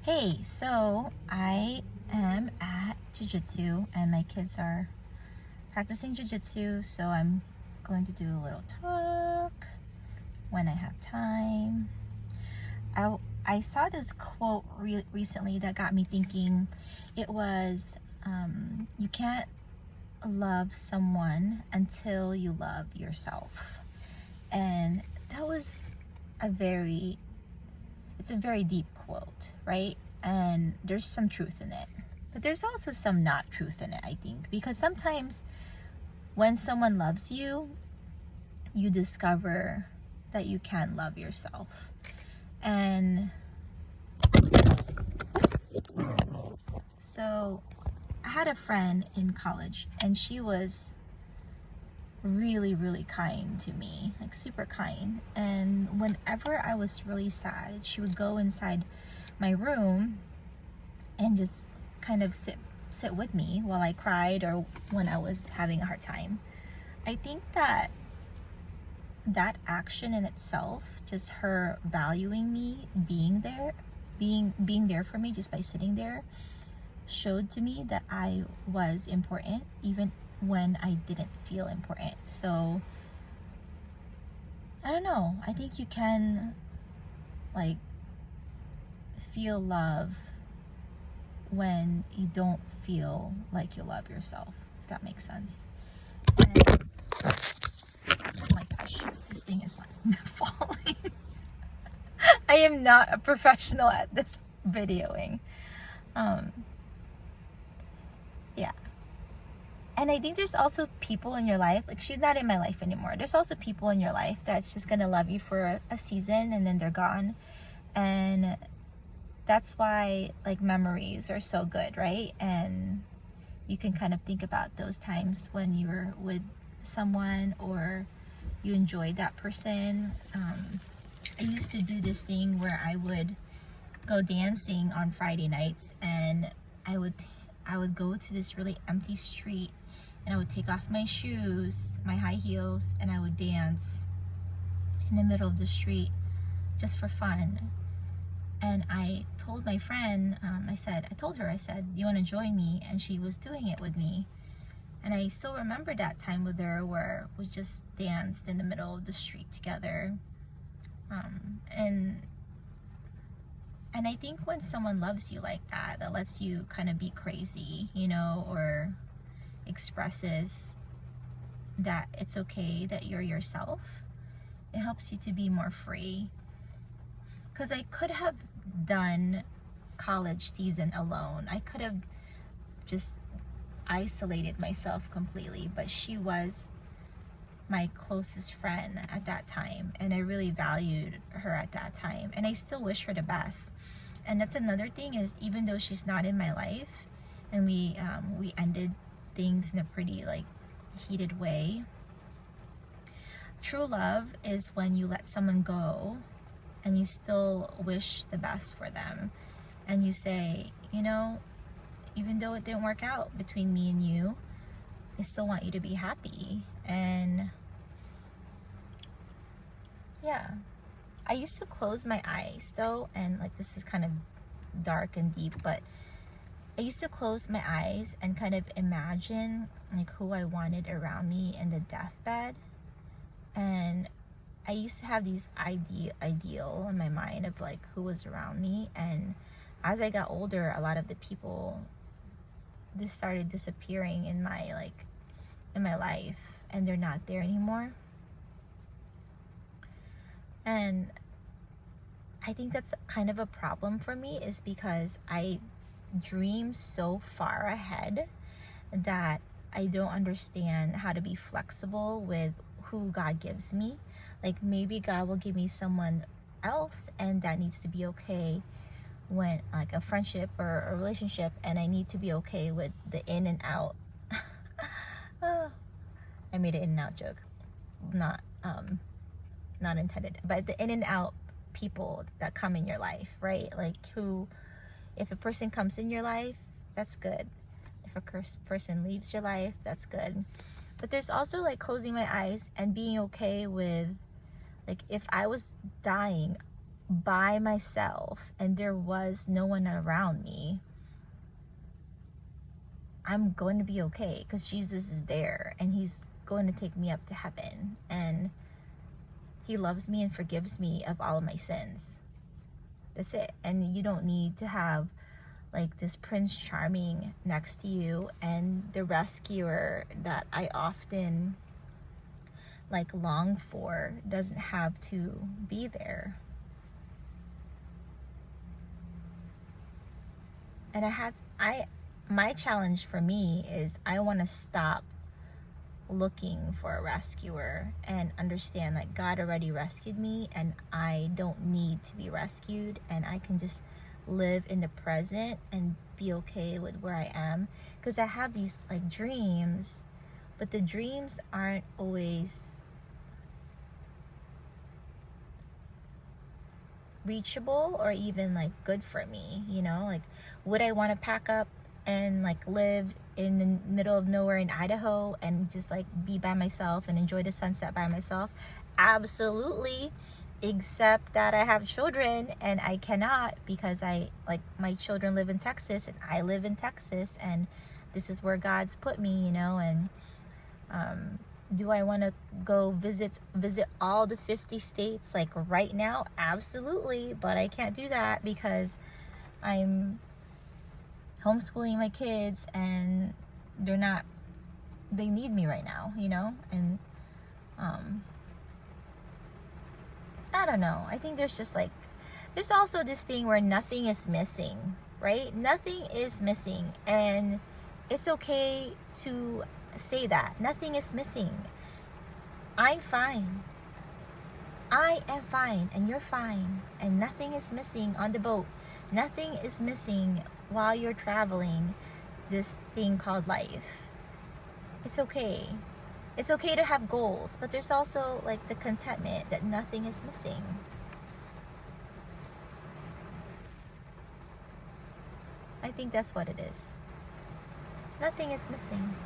Hey, so I am at Jiu-Jitsu and my kids are practicing Jiu-Jitsu, so I'm going to do a little talk when I have time. I saw this quote recently that got me thinking. It was, you can't love someone until you love yourself. And that was it's a very deep quote, right? And there's some truth in it. But there's also some not truth in it, I think. Because sometimes when someone loves you, you discover that you can't love yourself. And so I had a friend in college and she was really, really kind to me, like super kind. And whenever I was really sad, she would go inside my room and just kind of sit with me while I cried or when I was having a hard time. I think that action in itself, just her valuing me, being there for me just by sitting there, showed to me that I was important even when I didn't feel important. So I don't know, I think you can like feel love when you don't feel like you love yourself, if that makes sense. And, oh my gosh, this thing is like falling. I am not a professional at this videoing. Yeah. And I think there's also people in your life, like she's not in my life anymore. There's also people in your life that's just gonna love you for a season and then they're gone. And that's why like memories are so good, right? And you can kind of think about those times when you were with someone or you enjoyed that person. I used to do this thing where I would go dancing on Friday nights, and I would go to this really empty street and I would take off my shoes, my high heels, and I would dance in the middle of the street just for fun. And I told my friend, I said, do you want to join me? And she was doing it with me. And I still remember that time with her where we just danced in the middle of the street together. And I think when someone loves you like that, that lets you kind of be crazy, you know, or expresses that it's okay that you're yourself, it helps you to be more free. Because I could have done college season alone. I could have just isolated myself completely, but she was my closest friend at that time, and I really valued her at that time, and I still wish her the best. And that's another thing, is even though she's not in my life and we ended things in a pretty like heated way, true love is when you let someone go and you still wish the best for them, and you say, you know, even though it didn't work out between me and you, I still want you to be happy. And yeah, I used to close my eyes though, and like this is kind of dark and deep, but I used to close my eyes and kind of imagine like who I wanted around me in the deathbed. And I used to have these ideal in my mind of like who was around me. And as I got older, a lot of the people just started disappearing in my life, and they're not there anymore. And I think that's kind of a problem for me, is because I dream so far ahead that I don't understand how to be flexible with who God gives me. Like maybe God will give me someone else, and that needs to be okay when like a friendship or a relationship, and I need to be okay with the in and out. Oh, I made an in and out joke, not intended, but the in and out people that come in your life, right? Like who, if a person comes in your life, that's good. If a person leaves your life, that's good. But there's also like closing my eyes and being okay with, like, if I was dying by myself and there was no one around me, I'm going to be okay because Jesus is there and he's going to take me up to heaven, and he loves me and forgives me of all of my sins. That's it. And you don't need to have like this Prince Charming next to you, and the rescuer that I often like long for doesn't have to be there. And my challenge for me is I want to stop looking for a rescuer and understand that God already rescued me and I don't need to be rescued, and I can just live in the present and be okay with where I am. Because I have these like dreams, but the dreams aren't always reachable or even like good for me, you know? Like, would I want to pack up and like live in the middle of nowhere in Idaho and just like be by myself and enjoy the sunset by myself? Absolutely. Except that I have children and I cannot, because my children live in Texas and I live in Texas, and this is where God's put me, you know. And do I want to go visit all the 50 states like right now? Absolutely, but I can't do that because I'm homeschooling my kids and they need me right now, you know. And I don't know, I think there's also this thing where nothing is missing, right? Nothing is missing, and it's okay to say that nothing is missing. I'm fine. I am fine, and you're fine, and nothing is missing on the boat. Nothing is missing while you're traveling this thing called life. It's okay. It's okay to have goals, but there's also like the contentment that nothing is missing. I think that's what it is. Nothing is missing.